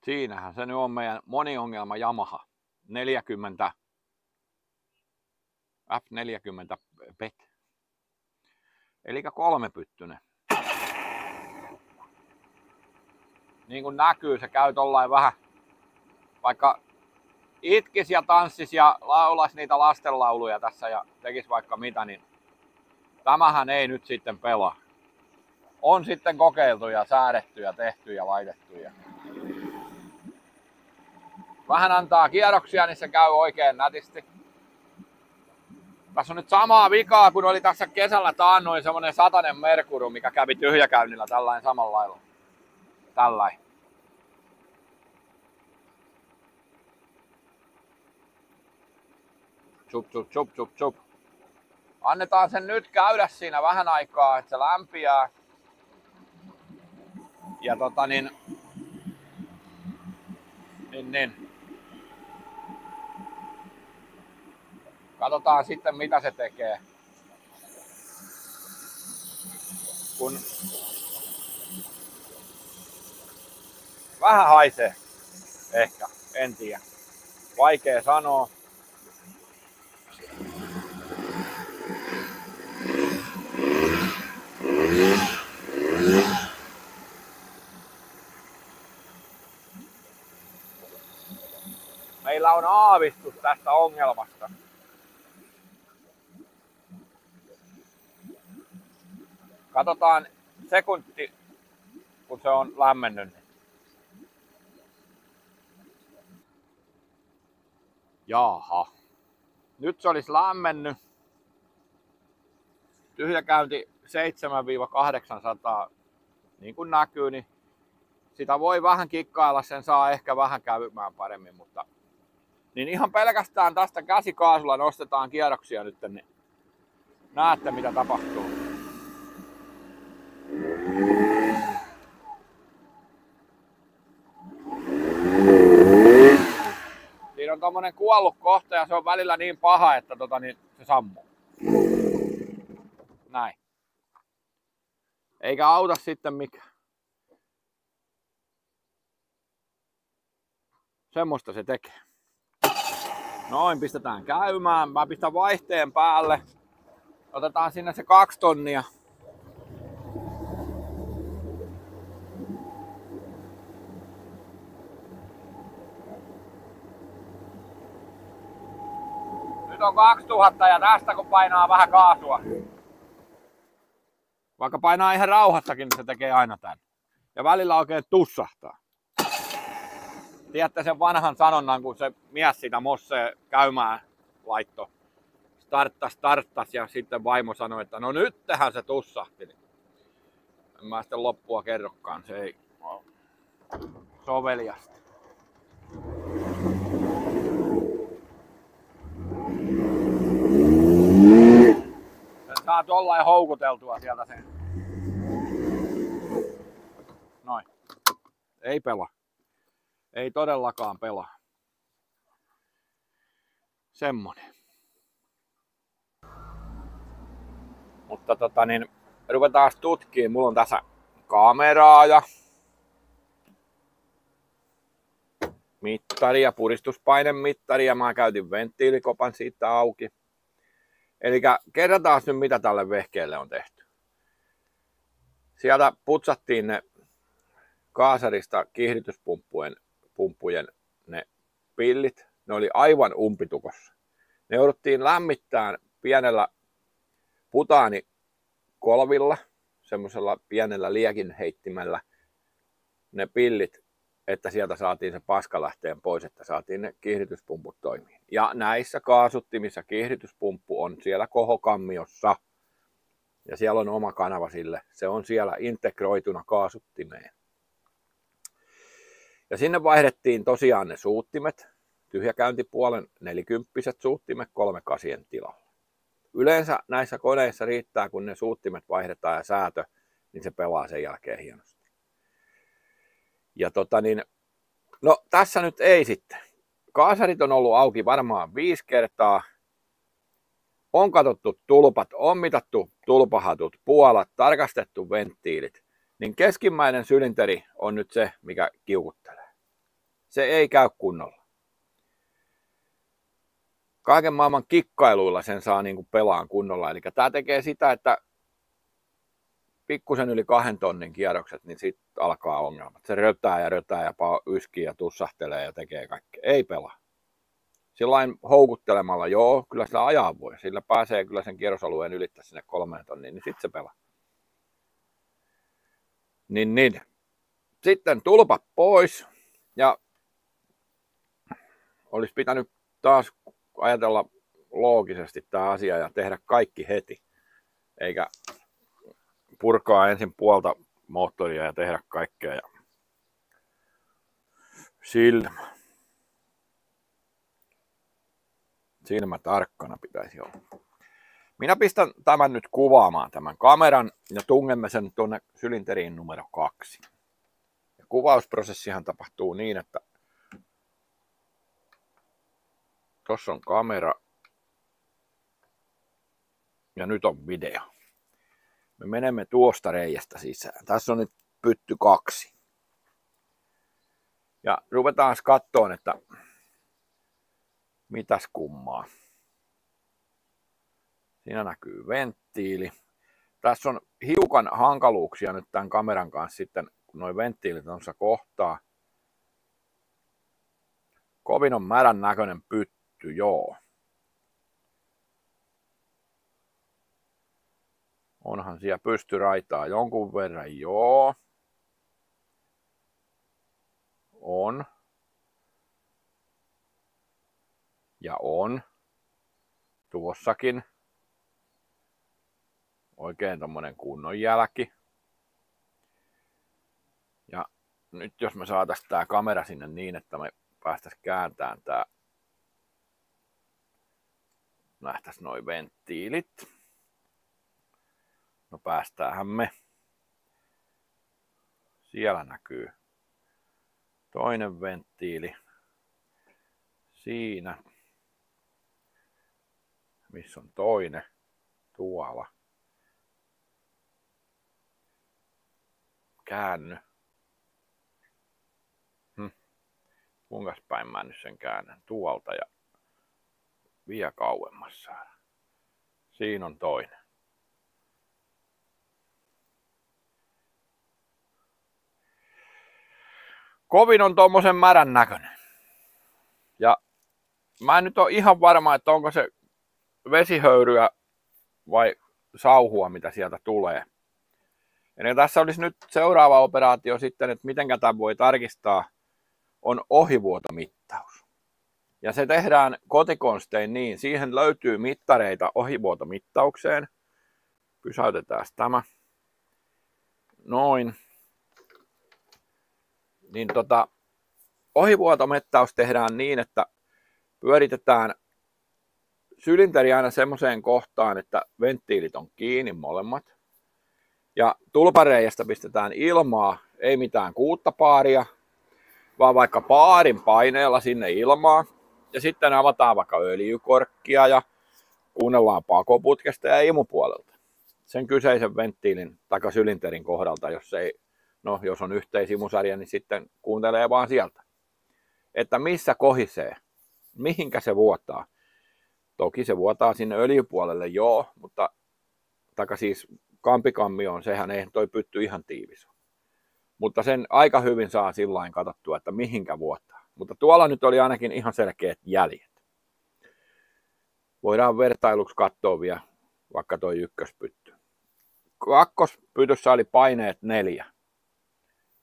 Siinähän se nyt on meidän moniongelma Yamaha 40 F40 PET. Eli 3-pyttynen. Niin kuin näkyy, se käy tollain vähän, vaikka itkis ja tanssis ja laulas niitä lastenlauluja tässä ja tekis vaikka mitä, niin tämähän ei nyt sitten pelaa. On sitten kokeiltu ja säädetty ja tehty ja laitettu. Vähän antaa kierroksia, niin se käy oikein nätisti. Tässä on nyt samaa vikaa, kun oli tässä kesällä taannoin semmonen 100 Merkuru, mikä kävi tyhjäkäynnillä tällainen samalla lailla. Tällainen. Chup, chup, chup, chup, chup. Annetaan sen nyt käydä siinä vähän aikaa, että se lämpiää. Ja niin. Katsotaan sitten mitä se tekee. Kun vähän haisee. Ehkä, en tiedä. Vaikea sanoa. Meillä on aavistus tästä ongelmasta. Katsotaan sekunti, kun se on lämmennyt. Jaha. Nyt se olisi lämmennyt. Tyhjäkäynti 7-800. Niin kuin näkyy, niin sitä voi vähän kikkailla, sen saa ehkä vähän käymään paremmin, mutta niin ihan pelkästään tästä käsikaasulla nostetaan kierroksia nyt, niin näette mitä tapahtuu. Siinä on tommonen kuollut kohta ja se on välillä niin paha, että niin se sammuu. Näin. Eikä auta sitten mikään. Semmoista se tekee. Noin, pistetään käymään. Mä pistän vaihteen päälle. Otetaan sinne se 2 tonnia. Nyt on 2000 ja tästä kun painaa vähän kaasua. Vaikka painaa ihan rauhassakin, niin se tekee aina tän. Ja välillä oikein tussahtaa. Tiedätte sen vanhan sanonnan, kun se mies sitä mossea käymään laitto. Starttas ja sitten vaimo sanoi, että no nyt tehän se tussahti. En mä sitten loppua kerrokaan, se ei ole soveliasta. Sen saa tollain houkuteltua sieltä sen. Noin. Ei pelaa. Ei todellakaan pelaa. Semmonen. Mutta ruvetaan tutkimaan. Mulla on tässä kameraa ja mittari ja puristuspainemmittari ja mä käytin venttiilikopan siitä auki. Eli kerrataan nyt mitä tälle vehkeelle on tehty. Sieltä putsattiin ne kaasarista kiihdytyspumppujen ne pillit. Ne oli aivan umpitukossa. Ne jouduttiin lämmittämään pienellä butaanikolvilla, semmoisella pienellä liekinheittimellä ne pillit, että sieltä saatiin se paska lähteen pois, että saatiin ne kiihdytyspumput toimimaan. Ja näissä kaasuttimissa kiihdytyspumppu on siellä kohokammiossa. Ja siellä on oma kanava sille. Se on siellä integroituna kaasuttimeen. Ja sinne vaihdettiin tosiaan ne suuttimet. Tyhjäkäyntipuolen 40 suuttimet 38 tilalla. Yleensä näissä koneissa riittää, kun ne suuttimet vaihdetaan ja säätö, niin se pelaa sen jälkeen hienosti. Ja no tässä nyt ei sitten. Kaasarit on ollut auki varmaan 5 kertaa. On katsottu tulpat, on mitattu tulpahatut, puolat, tarkastettu venttiilit. Niin keskimmäinen sylinteri on nyt se, mikä kiukuttelee. Se ei käy kunnolla. Kaiken maailman kikkailuilla sen saa niin kuin pelaan kunnolla. Eli tämä tekee sitä, että pikkusen yli 2 tonnin kierrokset, niin sitten alkaa ongelmat. Se rötää ja yskii ja tussahtelee ja tekee kaikkea. Ei pelaa. Sillain houkuttelemalla, joo, kyllä sillä ajaa voi. Sillä pääsee kyllä sen kierrosalueen ylittää sinne 3 tonniin, niin sitten se pelaa. Niin. Sitten tulpa pois ja olisi pitänyt taas ajatella loogisesti tämä asia ja tehdä kaikki heti. Eikä purkaa ensin puolta moottoria ja tehdä kaikkea. Ja silmä tarkkana pitäisi olla. Minä pistän tämän nyt kuvaamaan tämän kameran ja tungemme sen tuonne sylinteriin numero 2. Ja kuvausprosessihan tapahtuu niin, että tuossa on kamera ja nyt on video. Me menemme tuosta reiästä sisään. Tässä on nyt pytty 2. Ja ruvetaan katsomaan, että mitäs kummaa. Siinä näkyy venttiili. Tässä on hiukan hankaluuksia nyt tämän kameran kanssa sitten, kun nuo venttiilit tuossa kohtaa. Kovin on märän näköinen pytty, joo. Onhan siellä pystyraitaa jonkun verran, joo. On. Ja on. Tuossakin. Oikein tommonen kunnon jälki. Ja nyt jos me saataisiin tää kamera sinne niin, että me päästäisiin kääntämään tää. Nähtäisiin noi venttiilit. No päästäänhän me. Siellä näkyy toinen venttiili. Siinä. Missä on toinen? Tuolla. Käänny. Kuinkas päin mä nyt sen käännän? Tuolta ja vielä kauemmas saada. Siinä on toinen. Kovin on tommosen märän näköinen. Ja mä en nyt ole ihan varma, että onko se vesihöyryä vai sauhua, mitä sieltä tulee. Eli tässä olisi nyt seuraava operaatio sitten, että miten tämän voi tarkistaa, on ohivuotomittaus. Ja se tehdään kotikonstein niin, siihen löytyy mittareita ohivuotomittaukseen. Pysäytetään tämä. Noin. Niin ohivuotomittaus tehdään niin, että pyöritetään sylinteri aina semmoiseen kohtaan, että venttiilit on kiinni molemmat. Ja tulpareijasta pistetään ilmaa, ei mitään 6 paaria, vaan vaikka paarin paineella sinne ilmaa. Ja sitten avataan vaikka öljykorkkia ja kuunnellaan pakoputkesta ja imupuolelta. Sen kyseisen venttiilin tai sylinterin kohdalta, jos on yhteisimusarja, niin sitten kuuntelee vaan sieltä. Että missä kohisee, mihinkä se vuotaa. Toki se vuotaa sinne öljypuolelle, joo, mutta siis kampikammioon, sehän ei toi pytty ihan tiivis. Mutta sen aika hyvin saa sillain katsottua, että mihinkä vuotaa. Mutta tuolla nyt oli ainakin ihan selkeät jäljet. Voidaan vertailuksi katsoa vielä vaikka toi ykköspytty. Kakkospytyssä oli paineet 4.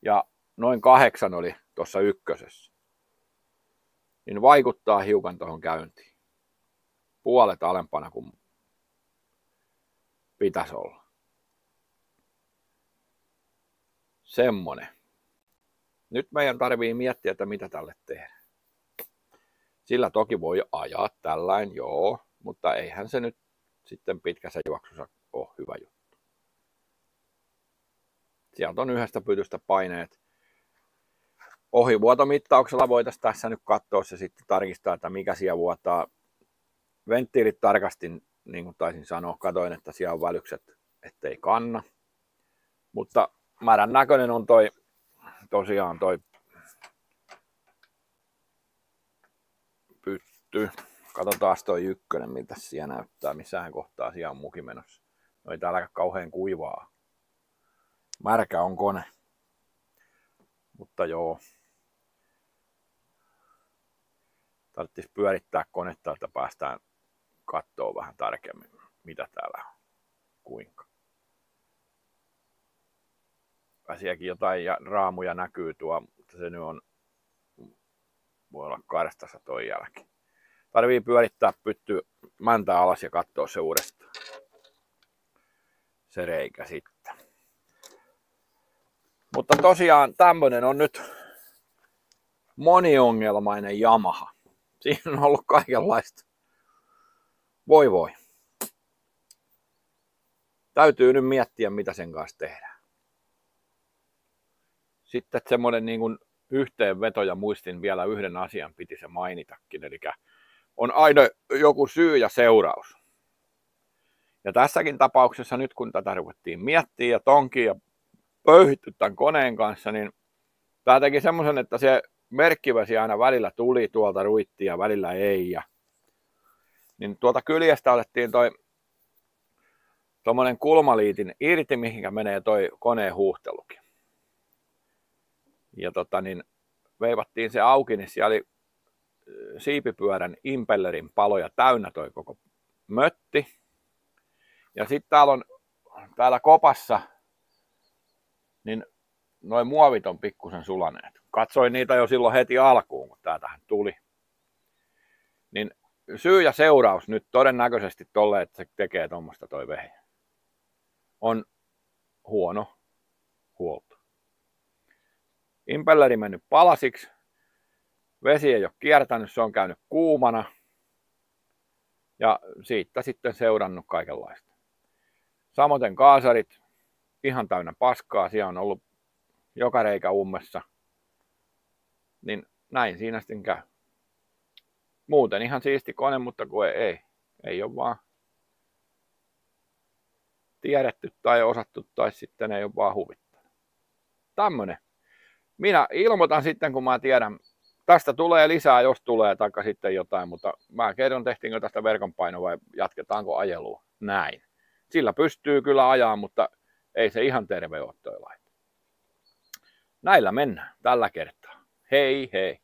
Ja noin 8 oli tuossa ykkösessä. Niin vaikuttaa hiukan tuohon käyntiin. Puolet alempana kuin pitäisi olla. Semmonen. Nyt meidän tarvii miettiä, että mitä tälle tehdään. Sillä toki voi ajaa tällainen, joo, mutta eihän se nyt sitten pitkässä juoksussa ole hyvä juttu. Sieltä on yhdestä pytystä paineet. Ohivuotomittauksella voitaisiin tässä nyt katsoa se sitten tarkistaa, että mikä siellä vuotaa. Venttiilit tarkastin, niin kuin taisin sanoa, katoin, että siellä on välykset, ettei kanna. Mutta märän näköinen on tosiaan toi pystyy. Katsotaan toi ykkönen, miltä siellä näyttää, missään kohtaa siellä on muki menossa. No ei täällä kauhean kuivaa. Märkä on kone. Mutta joo. Tarvitsisi pyörittää konetta, että päästään katsoa vähän tarkemmin, mitä täällä on, kuinka. Sielläkin jotain raamuja näkyy tuo, mutta se nyt on, voi olla 200 ton jälkeen. Tarvii pyörittää pytty mäntää alas ja katsoa se uudestaan. Se reikä sitten. Mutta tosiaan tämmönen on nyt moniongelmainen Yamaha. Siinä on ollut kaikenlaista. Voi. Täytyy nyt miettiä, mitä sen kanssa tehdään. Sitten semmoinen niin kuin yhteenveto ja muistin vielä yhden asian, piti se mainitakin. Eli on aina joku syy ja seuraus. Ja tässäkin tapauksessa nyt kun tätä ruvettiin miettiä ja tonkia ja pöyhitty tämän koneen kanssa, niin tämä teki semmoisen, että se merkkivesi aina välillä tuli tuolta ruittiin ja välillä ei. Niin tuolta kyljestä otettiin tuommoinen kulmaliitin irti, mihinkä menee toi koneen huuhtelukin. Ja veivattiin se auki, niin siellä oli siipipyörän impellerin paloja täynnä toi koko mötti. Ja sitten täällä kopassa, niin noin muovit on pikkusen sulaneet. Katsoin niitä jo silloin heti alkuun, kun tää tähän tuli. Niin syy ja seuraus nyt todennäköisesti tolle, että se tekee tuommoista toi vehje, on huono huolto. Impelleri mennyt palasiksi, vesi ei ole kiertänyt, se on käynyt kuumana ja siitä sitten seurannut kaikenlaista. Samoin kaasarit, ihan täynnä paskaa, siellä on ollut joka reikä ummessa, niin näin siinä sitten käy. Muuten ihan siisti kone, mutta kun ei ole vaan tiedetty tai osattu tai sitten ei ole vaan huvittanut. Tämmönen. Minä ilmoitan sitten, kun mä tiedän, tästä tulee lisää, jos tulee, taikka sitten jotain, mutta mä kerron, tehtiinkö tästä verkonpaino vai jatketaanko ajelua. Näin. Sillä pystyy kyllä ajaa, mutta ei se ihan terve ole toi laite. Näillä mennään tällä kertaa. Hei hei!